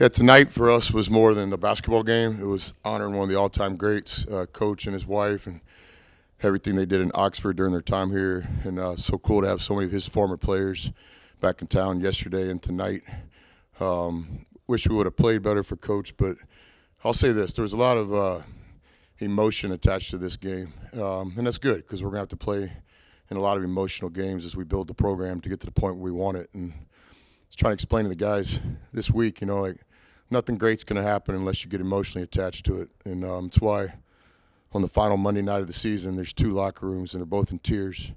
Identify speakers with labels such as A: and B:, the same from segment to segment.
A: Yeah, tonight for us was more than a basketball game. It was honoring one of the all-time greats, coach and his wife, and everything they did in Oxford during their time here. And so cool to have so many of his former players back in town yesterday and tonight. Wish we would have played better for Coach, but I'll say this: there was a lot of emotion attached to this game, and that's good because we're going to have to play in a lot of emotional games as we build the program to get to the point where we want it. And I was trying to explain to the guys this week, like nothing great's going to happen unless you get emotionally attached to it, and it's why on the final Monday night of the season, there's two locker rooms, and they're both in tears.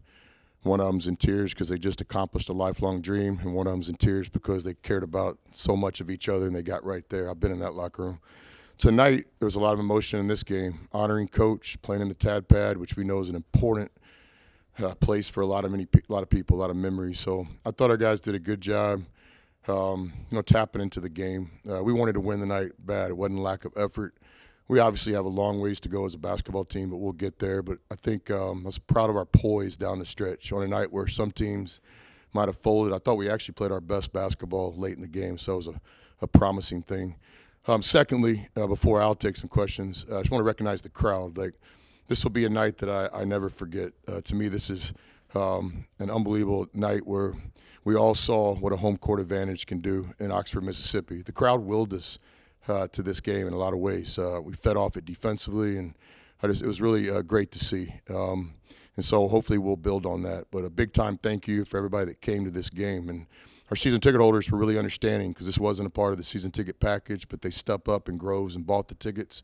A: One of them's in tears because they just accomplished a lifelong dream, and one of them's in tears because they cared about so much of each other, and they got right there. I've been in that locker room. Tonight, there was a lot of emotion in this game, honoring Coach, playing in the Tad Pad, which we know is an important place for a lot of people, a lot of memories. So I thought our guys did a good job, tapping into the game. We wanted to win the night bad. It wasn't a lack of effort. We obviously have a long ways to go as a basketball team, but we'll get there. But I think I was proud of our poise down the stretch on a night where some teams might have folded. I thought we actually played our best basketball late in the game, so it was a promising thing. Secondly, before Al takes some questions, I just want to recognize the crowd. This will be a night that I never forget. To me, this is an unbelievable night where we all saw what a home court advantage can do in Oxford, Mississippi. The crowd willed us to this game in a lot of ways. We fed off it defensively, and it was really great to see. And so hopefully we'll build on that. But a big-time thank you for everybody that came to this game. And our season ticket holders were really understanding because this wasn't a part of the season ticket package, but they stepped up in groves and bought the tickets.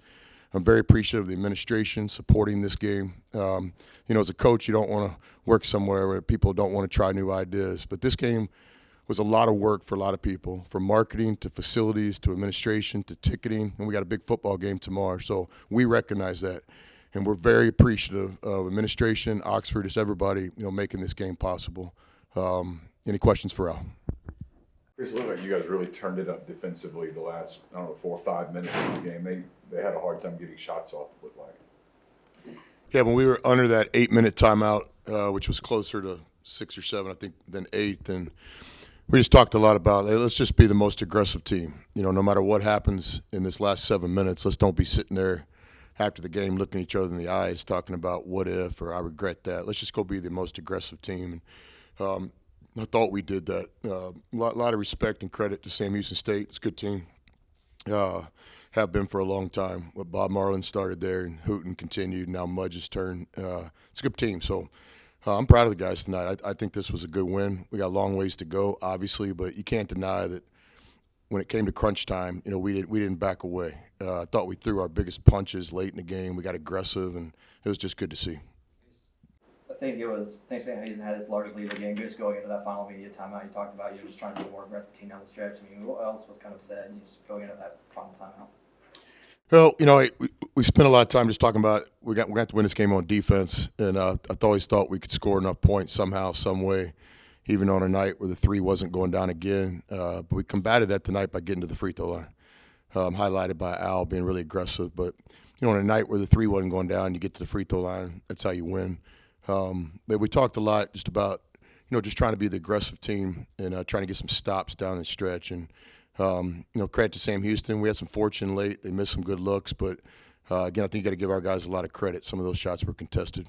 A: I'm very appreciative of the administration supporting this game. As a coach, you don't want to work somewhere where people don't want to try new ideas. But this game was a lot of work for a lot of people, from marketing to facilities to administration to ticketing, and we got a big football game tomorrow, so we recognize that, and we're very appreciative of administration, Oxford, just everybody, making this game possible. Any questions for Al?
B: Chris, it looked like you guys really turned it up defensively the last, 4 or 5 minutes of the game. They had a hard time getting shots off, it looked like.
A: Yeah, when we were under that 8-minute timeout, which was closer to 6 or 7, I think, than 8, then we just talked a lot about, hey, let's just be the most aggressive team. No matter what happens in this last 7 minutes, let's don't be sitting there after the game looking each other in the eyes talking about what if or I regret that. Let's just go be the most aggressive team. And, I thought we did that. A lot of respect and credit to Sam Houston State. It's a good team. Have been for a long time. What Bob Marlin started there and Hooten continued. Now Mudge's turn. It's a good team. So I'm proud of the guys tonight. I think this was a good win. We got a long ways to go, obviously, but you can't deny that when it came to crunch time, we didn't back away. I thought we threw our biggest punches late in the game. We got aggressive, and it was just good to see.
C: I think it was, thanks to Houston had his largest lead of the game. Just going into that final media timeout, you talked about just trying to be a more aggressive team down the stretch. I mean, what else was kind of said? And just going into that final timeout.
A: Well, we spent a lot of time just talking about we got to win this game on defense, and I always thought we could score enough points somehow, some way, even on a night where the three wasn't going down again. But we combated that tonight by getting to the free throw line, highlighted by Al being really aggressive. But on a night where the three wasn't going down, you get to the free throw line. That's how you win. But we talked a lot just about just trying to be the aggressive team and trying to get some stops down the stretch. And credit to Sam Houston. We had some fortune late. They missed some good looks, but again, I think you got to give our guys a lot of credit. Some of those shots were contested.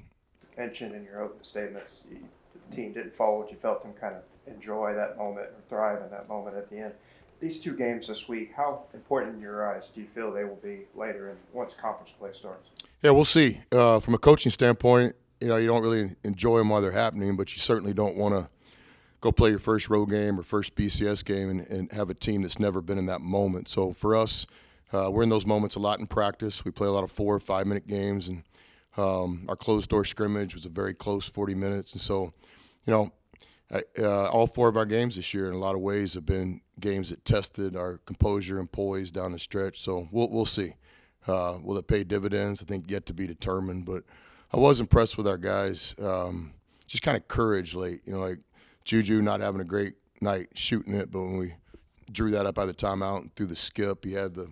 D: Mentioned in your opening statements, the team didn't follow what you felt them kind of enjoy that moment or thrive in that moment at the end. These two games this week, how important in your eyes do you feel they will be later and once conference play starts?
A: Yeah, we'll see. From a coaching standpoint, you don't really enjoy them while they're happening, but you certainly don't want to go play your first road game or first BCS game and have a team that's never been in that moment. So for us, we're in those moments a lot in practice. We play a lot of 4 or 5 minute games, and our closed door scrimmage was a very close 40 minutes. And so, all 4 of our games this year in a lot of ways have been games that tested our composure and poise down the stretch. So we'll see. Will it pay dividends? I think yet to be determined, but I was impressed with our guys. Just kind of courage late, like Juju not having a great night shooting it, but when we drew that up out of the timeout and through the skip, he had the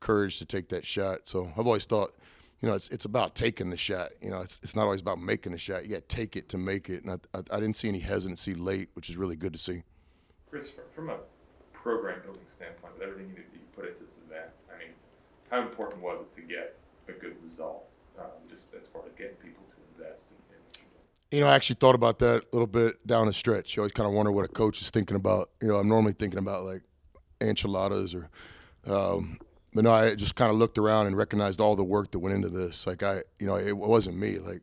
A: courage to take that shot. So I've always thought, it's about taking the shot. It's not always about making the shot. You got to take it to make it. And I didn't see any hesitancy late, which is really good to see.
B: Chris, from a
E: program building standpoint, with everything that you put into this event, I mean, how important was it to get a good result, just as far as getting people to invest in what you're doing?
A: I actually thought about that a little bit down the stretch. You always kind of wonder what a coach is thinking about. I'm normally thinking about like enchiladas or, but no, I just kind of looked around and recognized all the work that went into this. Like it wasn't me. Like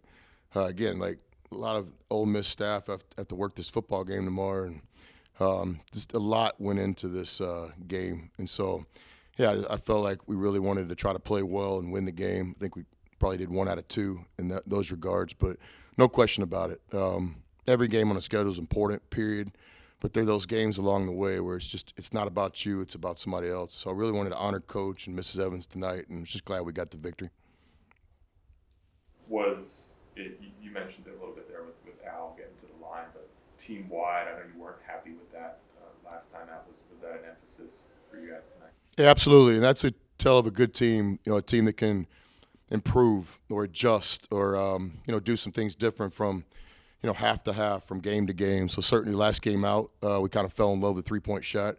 A: again, like a lot of Ole Miss staff have to work this football game tomorrow, and just a lot went into this game. And so, yeah, I felt like we really wanted to try to play well and win the game. I think we probably did 1 out of 2 in those regards, but no question about it. Every game on the schedule is important, period. But there are those games along the way where it's not about you, it's about somebody else. So I really wanted to honor Coach and Mrs. Evans tonight, and I'm just glad we got the victory.
E: You mentioned it a little bit there with Al getting to the line, but team-wide, I know you weren't happy with that last time out. Was that an emphasis for you guys tonight?
A: Yeah, absolutely. And that's a tell of a good team, a team that can improve or adjust or, do some things different from – half to half, from game to game. So certainly last game out, we kind of fell in love with the 3-point shot.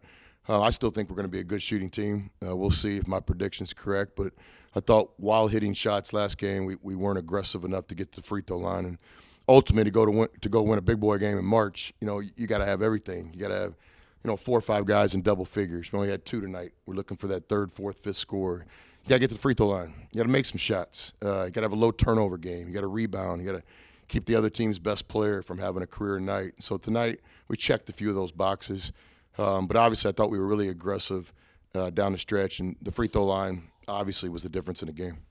A: I still think we're going to be a good shooting team. We'll see if my prediction's correct. But I thought while hitting shots last game, we weren't aggressive enough to get to the free throw line. And ultimately, to go win a big boy game in March, you got to have everything. You got to have 4 or 5 guys in double figures. We only had 2 tonight. We're looking for that 3rd, 4th, 5th score. You got to get to the free throw line. You got to make some shots. You got to have a low turnover game. You got to rebound. You got to keep the other team's best player from having a career night. So tonight we checked a few of those boxes. But obviously I thought we were really aggressive down the stretch, and the free throw line obviously was the difference in the game.